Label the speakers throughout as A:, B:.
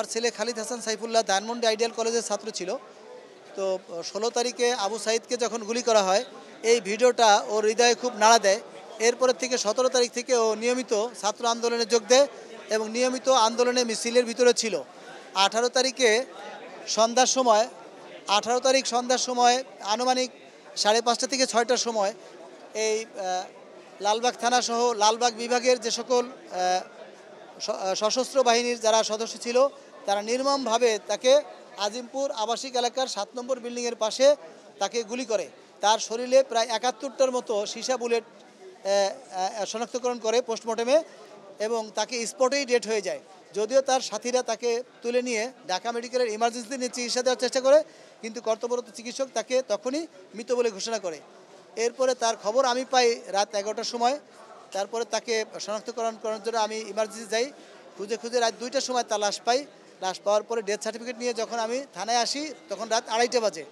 A: আমার ছেলে খালিদ হাসান সাইফুল্লাহ ধানমন্ডি আইডিয়াল কলেজের ছাত্র ছিল। তো 16 তারিখে আবু সাইদকে যখন গুলি করা হয়, এই ভিডিওটা ওর হৃদয়ে খুব নাড়া দেয়। এরপরের থেকে 17 তারিখ থেকে ও নিয়মিত ছাত্র আন্দোলনে যোগ দেয় এবং নিয়মিত আন্দোলনে মিছিলের ভিতরে ছিল। 18 তারিখে সন্ধ্যার সময় 18 তারিখ সন্ধ্যার সময় আনুমানিক 5:30 থেকে 6টার সময় এই লালবাগ থানাসহ লালবাগ বিভাগের যে সকল সশস্ত্র বাহিনীর যারা সদস্য ছিল, তারা নির্মমভাবে তাকে আজিমপুর আবাসিক এলাকার 7 নম্বর বিল্ডিংয়ের পাশে তাকে গুলি করে। তার শরীরে প্রায় 71টার মতো সীসা বুলেট শনাক্তকরণ করে পোস্টমর্টেমে এবং তাকে স্পটেই ডেড হয়ে যায়। যদিও তার সাথীরা তাকে তুলে নিয়ে ঢাকা মেডিকেলের ইমার্জেন্সি নিয়ে চিকিৎসা দেওয়ার চেষ্টা করে, কিন্তু কর্তব্যরত চিকিৎসক তাকে তখনই মৃত বলে ঘোষণা করে। এরপরে তার খবর আমি পাই রাত 11টার সময়। তারপরে তাকে শনাক্তকরণ করার জন্য আমি ইমার্জেন্সি যাই। খুঁজে খুঁজে রাত 2টার সময় তার লাশ পাই। লাশ পাওয়ার পরে ডেথ সার্টিফিকেট নিয়ে যখন আমি থানায় আসি, তখন রাত 2:30 বাজে।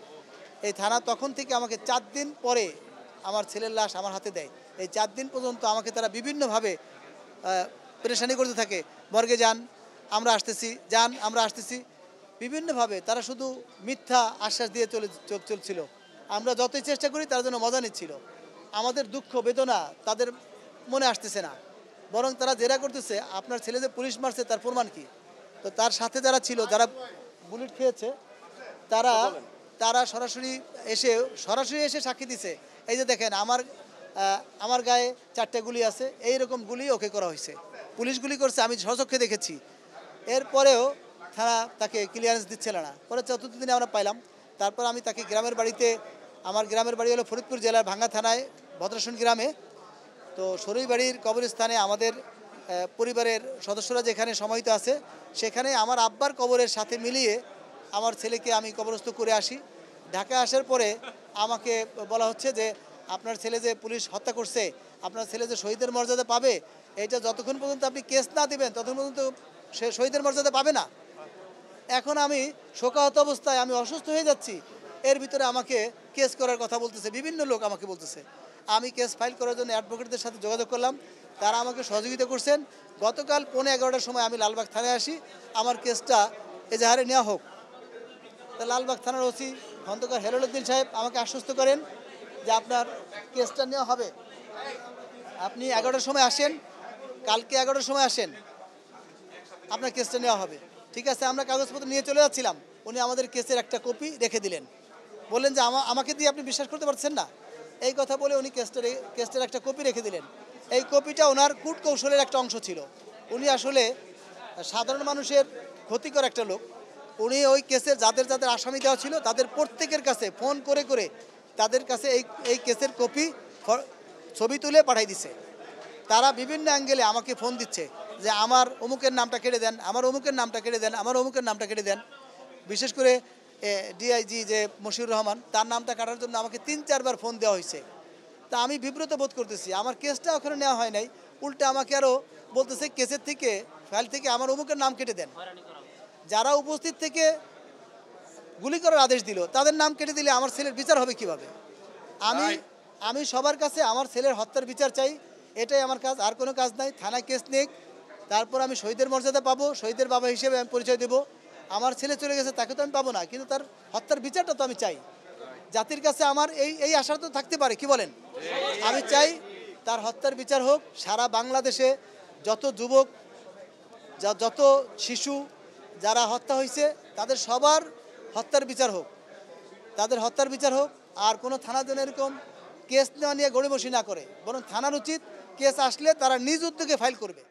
A: এই থানা তখন থেকে আমাকে 4 দিন পরে আমার ছেলের লাশ আমার হাতে দেয়। এই 4 দিন পর্যন্ত আমাকে তারা বিভিন্নভাবে পেরেশানি করতে থাকে। মর্গে যান, আমরা আসতেছি, যান, আমরা আসতেছি। বিভিন্নভাবে তারা শুধু মিথ্যা আশ্বাস দিয়ে চলছিল। আমরা যতই চেষ্টা করি তার জন্য মজা নিচ্ছিল। আমাদের দুঃখ বেদনা তাদের মনে আসতেছে না, বরং তারা জেরা করতেছে আপনার ছেলে যে পুলিশ মারছে তার প্রমাণ কি। তো তার সাথে যারা ছিল, যারা বুলেট খেয়েছে, তারা সরাসরি এসে সাক্ষী দিছে। এই যে দেখেন আমার গায়ে 4টে গুলি আছে, এইরকম গুলি ওকে করা হয়েছে, পুলিশ গুলি করছে, আমি স্বচক্ষে দেখেছি। এরপরেও থানা তাকে ক্লিয়ারেন্স দিচ্ছিল না। পরে 4র্থ দিনে আমরা পাইলাম। তারপর আমি তাকে গ্রামের বাড়িতে, আমার গ্রামের বাড়ি হলো ফরিদপুর জেলার ভাঙ্গা থানায় ভদ্রাসন গ্রামে। তো সরুই বাড়ির কবরস্থানে আমাদের পরিবারের সদস্যরা যেখানে সমাহিত আছে, সেখানে আমার আব্বার কবরের সাথে মিলিয়ে আমার ছেলেকে আমি কবরস্থ করে আসি। ঢাকা আসার পরে আমাকে বলা হচ্ছে যে আপনার ছেলে যে পুলিশ হত্যা করছে, আপনার ছেলে যে শহীদের মর্যাদা পাবে, এটা যতক্ষণ পর্যন্ত আপনি কেস না দিবেন ততক্ষণ পর্যন্ত সে শহীদের মর্যাদা পাবে না। এখন আমি শোকাহত অবস্থায়, আমি অসুস্থ হয়ে যাচ্ছি, এর ভিতরে আমাকে কেস করার কথা বলতেছে, বিভিন্ন লোক আমাকে বলতেছে। আমি কেস ফাইল করার জন্য অ্যাডভোকেটদের সাথে যোগাযোগ করলাম, তারা আমাকে সহযোগিতা করছেন। গতকাল 11:15টার সময় আমি লালবাগ থানায় আসি, আমার কেসটা এজাহারে নেওয়া হোক। তা লালবাগ থানার ওসি খন্দকার হেলালুদ্দিন সাহেব আমাকে আশ্বস্ত করেন যে আপনার কেসটা নেওয়া হবে, আপনি 11টার সময় আসেন, কালকে 11টার সময় আসেন, আপনার কেসটা নেওয়া হবে। ঠিক আছে, আমরা কাগজপত্র নিয়ে চলে যাচ্ছিলাম, উনি আমাদের কেসের একটা কপি রেখে দিলেন। বললেন যে আমাকে দিয়ে আপনি বিশ্বাস করতে পারছেন না, এই কথা বলে উনি কেসটার একটা কপি রেখে দিলেন। এই কপিটা ওনার কূট কৌশলের একটা অংশ ছিল। উনি আসলে সাধারণ মানুষের ক্ষতিকর একটা লোক। উনি ওই কেসের যাদের আসামি দেওয়া ছিল তাদের প্রত্যেকের কাছে ফোন করে করে তাদের কাছে এই কেসের কপি ছবি তুলে পাঠাই দিছে। তারা বিভিন্ন অ্যাঙ্গেলে আমাকে ফোন দিচ্ছে যে আমার অমুকের নামটা কেটে দেন, আমার অমুকের নামটা কেটে দেন, আমার অমুকের নামটা কেটে দেন। বিশেষ করে ডিআইজি যে মশিউর রহমান, তার নামটা কাটার জন্য আমাকে 3-4 বার ফোন দেওয়া হয়েছে। তা আমি বিব্রত বোধ করতেছি, আমার কেসটা ওখানে নেওয়া হয় নাই, উল্টে আমাকে আরও বলতেছে কেসের থেকে, ফাইল থেকে আমার অমুকের নাম কেটে দেন। যারা উপস্থিত থেকে গুলি করার আদেশ দিল তাদের নাম কেটে দিলে আমার ছেলের বিচার হবে কিভাবে? আমি সবার কাছে আমার ছেলের হত্যার বিচার চাই, এটাই আমার কাজ, আর কোনো কাজ নাই। থানায় কেস নিক, তারপর আমি শহীদের মর্যাদা পাবো, শহীদের বাবা হিসেবে আমি পরিচয় দেবো। আমার ছেলে চলে গেছে, তাকে তো আমি পাবো না, কিন্তু তার হত্যার বিচারটা তো আমি চাই। জাতির কাছে আমার এই আশা তো থাকতে পারে, কি বলেন? আমি চাই তার হত্যার বিচার হোক। সারা বাংলাদেশে যত যুবক, যত শিশু যারা হত্যা হয়েছে, তাদের সবার হত্যার বিচার হোক, তাদের হত্যার বিচার হোক। আর কোনো থানা যেন এরকম কেস নেওয়া নিয়ে গড়িমসি না করে, বরং থানার উচিত কেস আসলে তারা নিজ উদ্যোগে ফাইল করবে।